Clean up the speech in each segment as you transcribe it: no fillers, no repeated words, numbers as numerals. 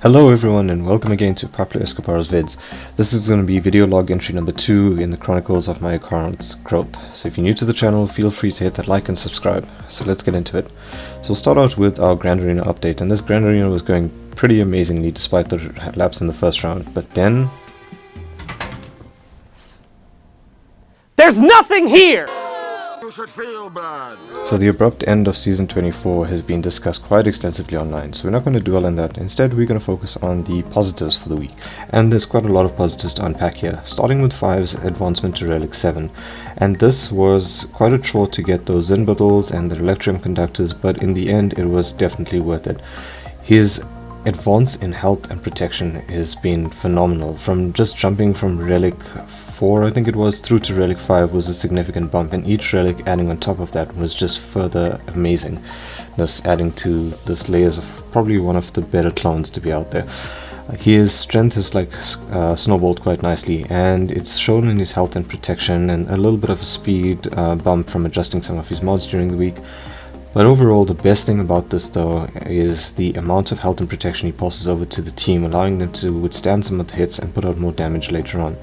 Hello everyone and welcome again to Paploo Escobar's vids. This is going to be video log entry number 2 in the chronicles of my account's growth. So if you're new to the channel, feel free to hit that like and subscribe. So let's get into it. So we'll start out with our Grand Arena update, and this Grand Arena was going pretty amazingly despite the lapse in the first round, but then... There's nothing here! You should feel bad. So the abrupt end of Season 24 has been discussed quite extensively online, so we're not going to dwell on that. Instead, we're going to focus on the positives for the week. And there's quite a lot of positives to unpack here, starting with 5's advancement to Relic 7. And this was quite a chore to get those Zen bottles and the Electrum conductors, but in the end it was definitely worth it. His advance in health and protection has been phenomenal. From just jumping from Relic 4, I think it was, through to Relic 5 was a significant bump, and each relic adding on top of that was just further amazing. Thus adding to this layers of probably one of the better clones to be out there. His strength is snowballed quite nicely, and it's shown in his health and protection, and a little bit of a speed bump from adjusting some of his mods during the week. But overall, the best thing about this though is the amount of health and protection he passes over to the team, allowing them to withstand some of the hits and put out more damage later on.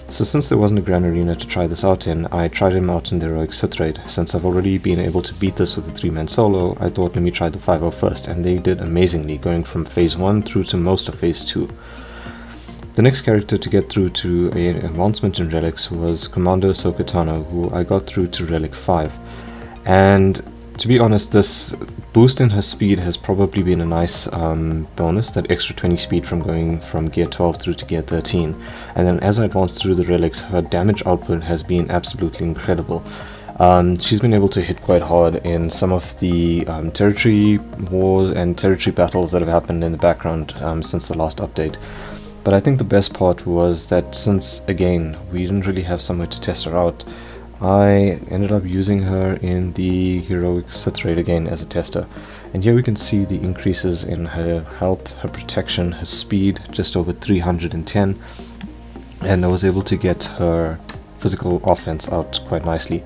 So since there wasn't a Grand Arena to try this out in, I tried him out in the Heroic Sith Raid. Since I've already been able to beat this with a 3-man solo, I thought let me try the 5-0 first, and they did amazingly, going from phase 1 through to most of phase 2. The next character to get through to an advancement in relics was Commander Ahsoka Tano, who I got through to Relic 5. And to be honest, this boost in her speed has probably been a nice bonus, that extra 20 speed from going from gear 12 through to gear 13. And then as I advanced through the relics, her damage output has been absolutely incredible. She's been able to hit quite hard in some of the territory wars and territory battles that have happened in the background since the last update. But I think the best part was that since, again, we didn't really have somewhere to test her out, I ended up using her in the Heroic Sith Raid again as a tester. And here we can see the increases in her health, her protection, her speed, just over 310. And I was able to get her physical offense out quite nicely.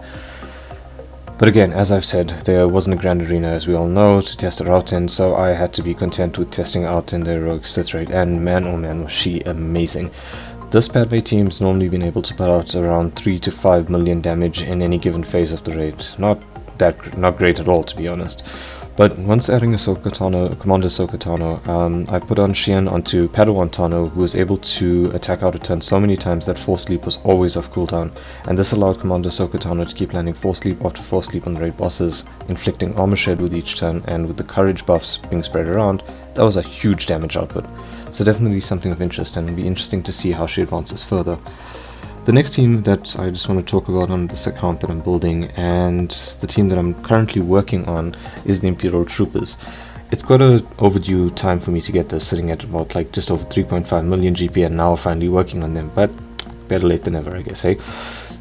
But again, as I've said, there wasn't a Grand Arena, as we all know, to test her out in, so I had to be content with testing out in the Heroic Sith Raid, and man oh man was she amazing. This Padme team's normally been able to put out around 3 to 5 million damage in any given phase of the raid. Not great at all, to be honest. But once adding Commander Ahsoka Tano, I put on Xian onto Padawan Tano, who was able to attack out of turn so many times that Force Leap was always off cooldown, and this allowed Commander Ahsoka Tano to keep landing Force Leap after Force Leap on the raid bosses, inflicting armor shed with each turn, and with the courage buffs being spread around, that was a huge damage output. So definitely something of interest, and it'll be interesting to see how she advances further. The next team that I just want to talk about on this account that I'm building, and the team that I'm currently working on, is the Imperial Troopers. It's quite an overdue time for me to get this, sitting at about just over 3.5 million GP, and now finally working on them, but better late than never, I guess, hey?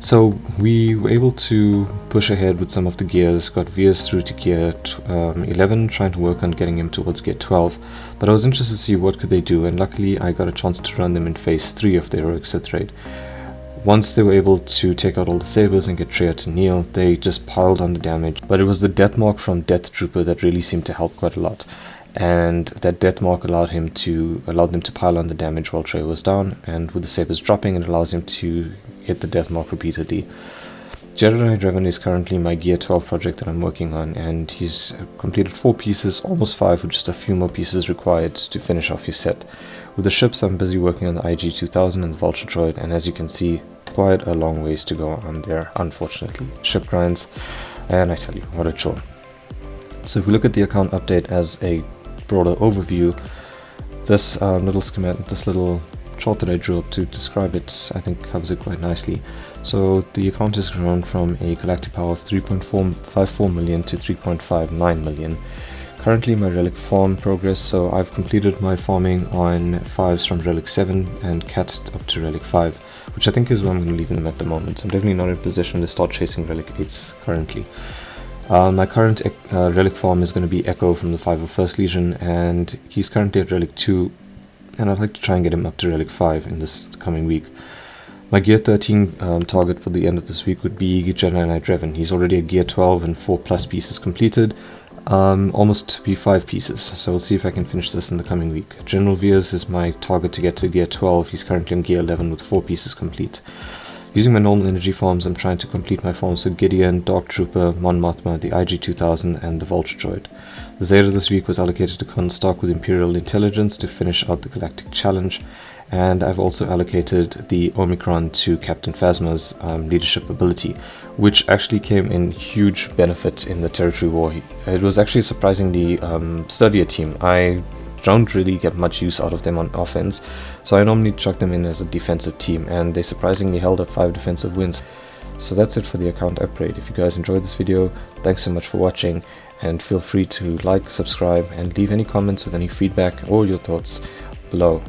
So we were able to push ahead with some of the gears, got Veers through to gear 11, trying to work on getting him towards gear 12, but I was interested to see what could they do, and luckily I got a chance to run them in phase 3 of the Heroic Sith Raid. Once they were able to take out all the sabers and get Traya to kneel, they just piled on the damage, but it was the death mark from Death Trooper that really seemed to help quite a lot. And that death mark allowed them to pile on the damage while Traya was down, and with the sabers dropping, it allows him to hit the death mark repeatedly. Jedi Revan is currently my gear 12 project that I'm working on, and he's completed 4 pieces, almost 5, with just a few more pieces required to finish off his set. With the ships, I'm busy working on the IG-2000 and the Vulture Droid, and as you can see, quite a long ways to go on there, unfortunately. Ship grinds, and I tell you, what a chore. So if we look at the account update as a broader overview, this little schematic, this little chart that I drew up to describe it, I think covers it quite nicely. So the account has grown from a galactic power of 3.54 million to 3.59 million. Currently my relic farm progress, so I've completed my farming on 5s from relic 7 and cats up to relic 5, which I think is where I'm going to leave them at the moment. I'm definitely not in a position to start chasing relic 8s currently. My current relic farm is going to be Echo from the 501st Legion, and he's currently at relic 2, and I'd like to try and get him up to relic 5 in this coming week. My gear 13 target for the end of this week would be Jedi Knight Revan. He's already at gear 12 and 4 plus pieces completed. almost to be 5 pieces, so we'll see if I can finish this in the coming week. General Veers is my target to get to gear 12. He's currently on gear 11 with 4 pieces complete. Using my normal energy farms, I'm trying to complete my farms with Gideon, Dark Trooper, Mon Mothma, the IG-2000 and the Vulture Droid. The Zeta this week was allocated to Colonel Stark with Imperial Intelligence to finish out the Galactic Challenge, and I've also allocated the Omicron to Captain Phasma's leadership ability, which actually came in huge benefit in the Territory War. It was actually a surprisingly sturdier team. I don't really get much use out of them on offense, so I normally chuck them in as a defensive team, and they surprisingly held up 5 defensive wins. So that's it for the account upgrade. If you guys enjoyed this video, thanks so much for watching, and feel free to like, subscribe, and leave any comments with any feedback or your thoughts below.